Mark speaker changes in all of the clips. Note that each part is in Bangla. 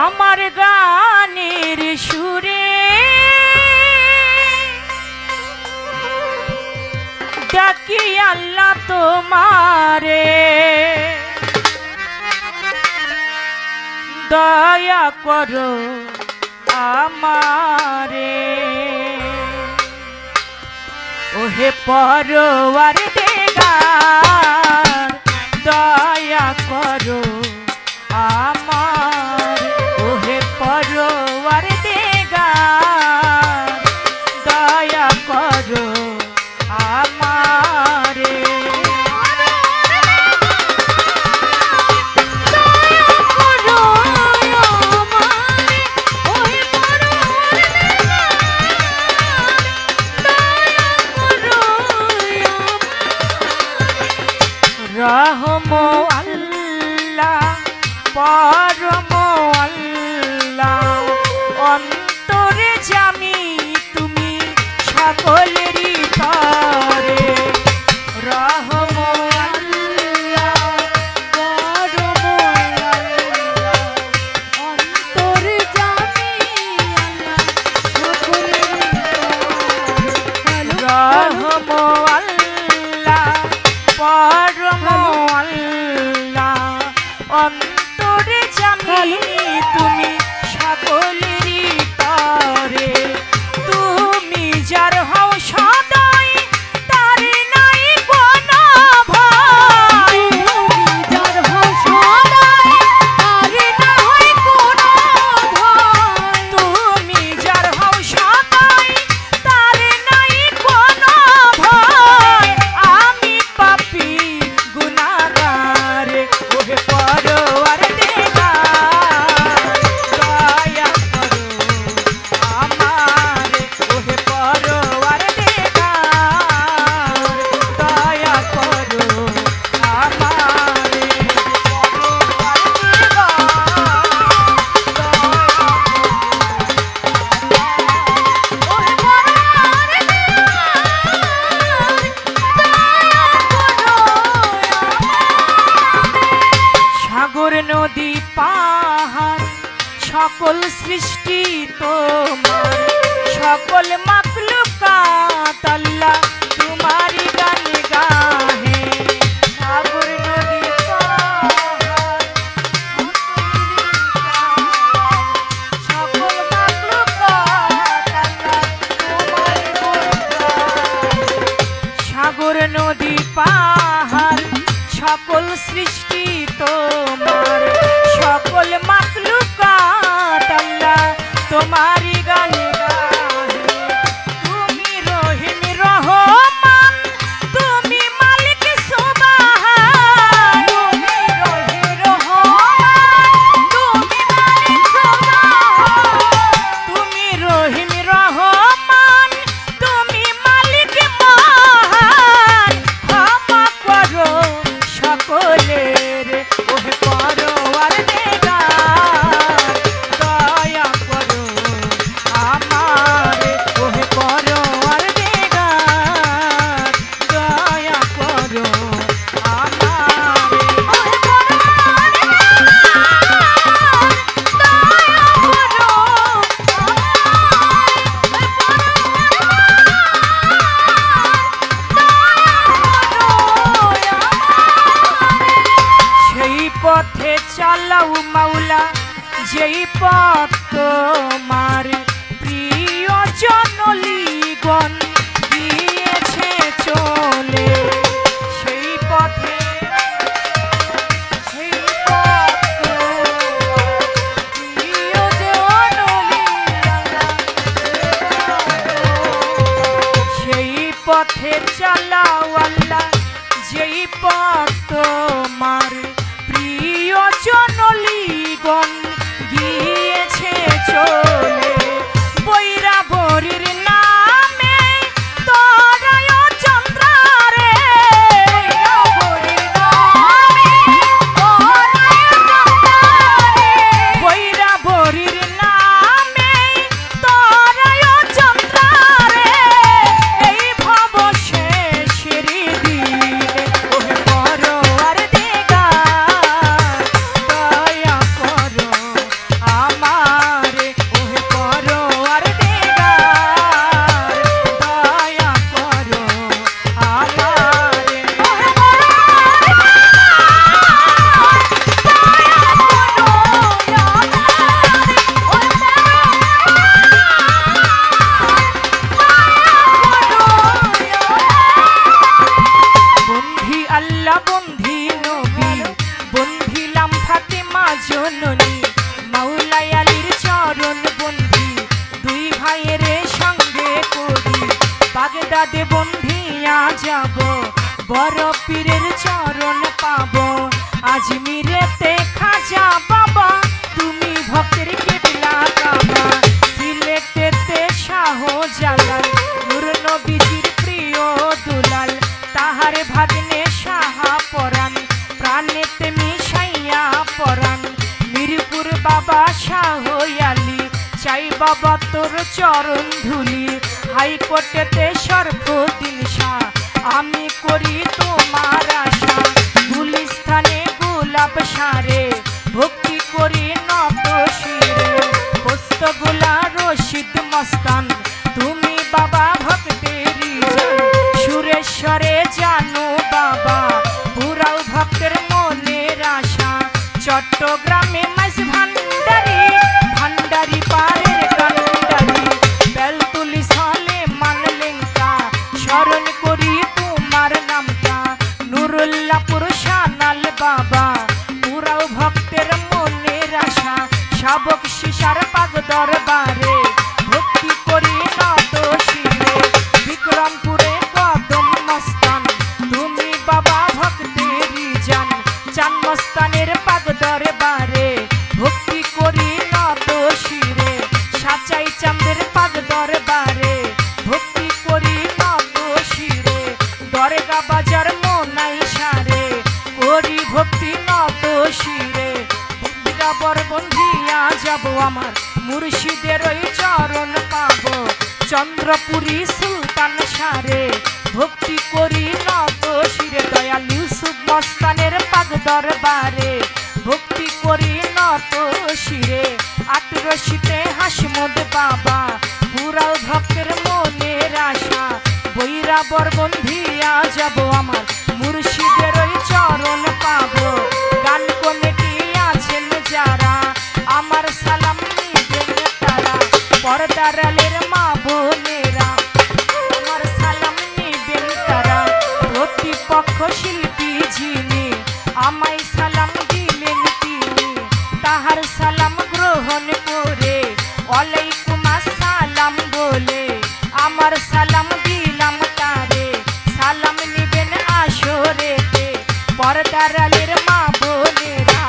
Speaker 1: আমার গানের সুরে ডাকি আল্লাহ তোমারে দয়া করো আমারে ওহে পরওয়ারদিগার দয়া করো আমার ওহে পরওয়ারদিগার দয়া করো আমারে রহম আল্লাহ পরম আল্লাহ অন্তরে জামি তুমি সকলেরই তরে রহম আল্লাহ পরম আল্লাহ অন্তরে জামি আল্লাহ সকলেরই রহম আল্লাহ পরম আল্লাহ অন্তরে জামি তুমি সকলেরই তরে তুমি যার হও সদাই তার নাই কোনো ভয় যার হও সদাই তার নাই কোনো ভয় তুমি যার হও সদাই তার নাই কোনো ভয় আমি পাপী গুনাহগার ওহে পরওয়ারদিগার দয়া করো আমারে ওহে পরওয়ারদিগার দয়া করো আমারে সাগর নদী পাহাড় সকল সৃষ্টি তোমার সকল মাখলুকাত আল্লাহ তোমারই গান গাহে সাগর নদী পাহাড় সকল মাখলুকাত আল্লাহ তোমারই গান গাহে সাগর নদী পাহাড় সকল সৃষ্টি তোমার সকল মাখলুকাত আল্লাহ তোমারই গান গাহে তুমি রহিম রহমান তুমি মালিক সুবহান তুমি রহিম রহমান তুমি মালিক সুবহান তুমি রহিম রহমান তুমি মালিক মহান ক্ষমা করো সকলের ওহে পরওয়ারদিগার দয়া করো আমারে ওহে পরওয়ারদিগার দয়া করো আমারে ওহে সেই পথে চালাও মাওলা যেই পথ তোমার প্রিয় জনলীগণ গিয়েছে চলে সেই পথে সেই পথ প্রিয় জনলীগণ সেই পথে চালাও আল্লাহ যেই পথ তোমার প্রিয় জনলীগণ গিয়েছে চলে বৈরাবরীর নামে তোরায় চন্দ্রারে বৈরাবরীর নামে তোরায় চন্দ্রারে বৈরাবরীর নামে তোরায় চন্দ্রারে এই ভব শেষের দিনে ওহে পরওয়ার আজমিরেতে খাজা বাবা তুমি ভক্তের কিবলা কাবা, সিলেটেতে শাহজালাল নূর নবীজির প্রিয় দুলাল, তাহার ভাগ্নে সাহা পরাণ প্রাণেতে মিশাইয়া পরাণ, মিরপুর বাবা শাহ আলী চাই বাবা তোর চরণ ধুলি, হাইকোর্টেতে সর্বদিন শাহ আমি করি তোমার আশা, গুলিস্থানে গোলাপ সারে ভক্তি করি নত শিরে, পোস্তগোলা রশিদ মস্তান তুমি বাবা ভক্তেরই জান, সুরেশ্বরে জানো বাবা পুরাও ভক্তের মনের আশা, চট্টগ্রামে মাইজ ভান্ডারি ভান্ডারি পাড়ের কান্ডারি, বেলতুলি সালে মানলেঙ্কা স্মরণ করি তোমার নামটা, নুরুল্লাহপুর শানাল বাবা পুরাও ভক্তের মনের আশা, শাবক শিশার পাগ দরবারে ভক্তি করি নত শিরে, বিক্রমপুরে কদম মস্তান তুমি বাবা ভক্তেরই জান, চান মস্তানের পাগ দরবারে ভক্তি করি নত শিরে, সাচাই চাঁদের পাগ দরবারে ভক্তি করি নত শিরে, দরগা বাজার মোনাই সারে করি ভক্তি নত শিরে, বরবন্ধিয়া যাব আমার মুর্শিদের ওই চরণ পাব, চন্দ্রপুরী সুলতান সারে ভক্তি করি নত শিরে, দয়াল ইউসুফ মস্তানের পাগ দরবারে ভক্তি করি নত শিরে, আটরশিতে হাসমদ বাবা পুরাও ভক্তের মনের আশা, বৈরা বরবন্ধিয়া যাব আমার মুর্শিদের ওই চরণ পাব, গান কমিটি আছেন যারা আমার সালাম নিবেন তারা, পর্দারালের মা বোনেরা আমার সালাম নিবেন তারা, প্রতিপক্ষ শিল্পী যিনি আমায় সালাম দিলেন তিনি, তাহার সালাম গ্রহণ করে ওয়ালাইকুম আসসালাম বলে আমার সালাম দিলাম তারে, সালাম নিবেন আসরেতে পর্দারালের মা বোনেরা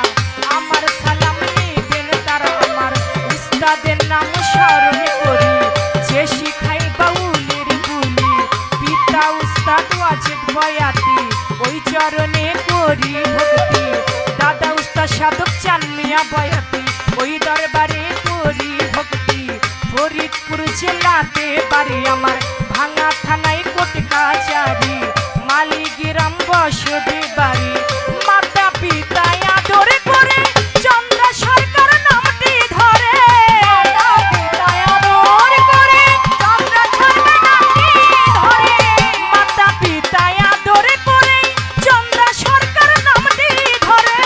Speaker 1: আমার সালাম নিবেন তারা, আমার উস্তাদের নাম স্মরণ করি যে শিখাই বাউলের গুলি, পিতা উস্তাদ ওয়াজেদ বয়াতি ওই চরণে করি ভক্তি, দাদা উস্তাদ সাধক চান মিয়া বয়াতি ওই দরবারে করি ভক্তি, ফরিদপুর জেলাতে বাড়ি আমার ভাঙা থানায় কোট কাচারি, মালিগ্রাম বসতি বাড়ি, মাতা পিতা আদর করে চন্দ্র সরকার নামটি ধরে, মাতা পিতা আদর করে চন্দ্র সরকার নামটি ধরে,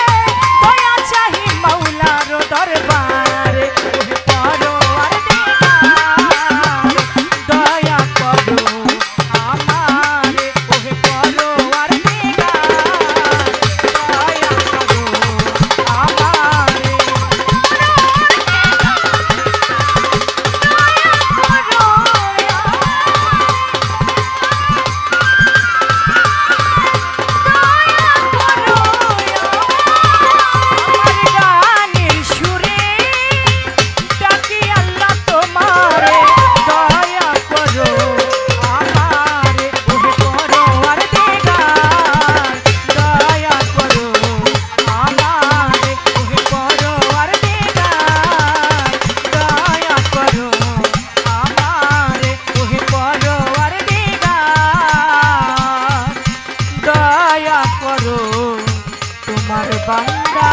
Speaker 1: দয়া চাহি মাওলার দরবারে পরোয়ার দিগার, দয়া করো আমারে ওহে পরোয়ার দিগার, দয়া করো আমারে, আমার গানের সুরে ডাকি আল্লাহ তোমারে, দয়া করো আমারে ওহে পরোয়ার দিগার, দয়া করো আমারে ওহে পরোয়ার দিগার, দয়া করো আমারে ওহে পরোয়ার দিগার, দয়া করো তোমার বান্দা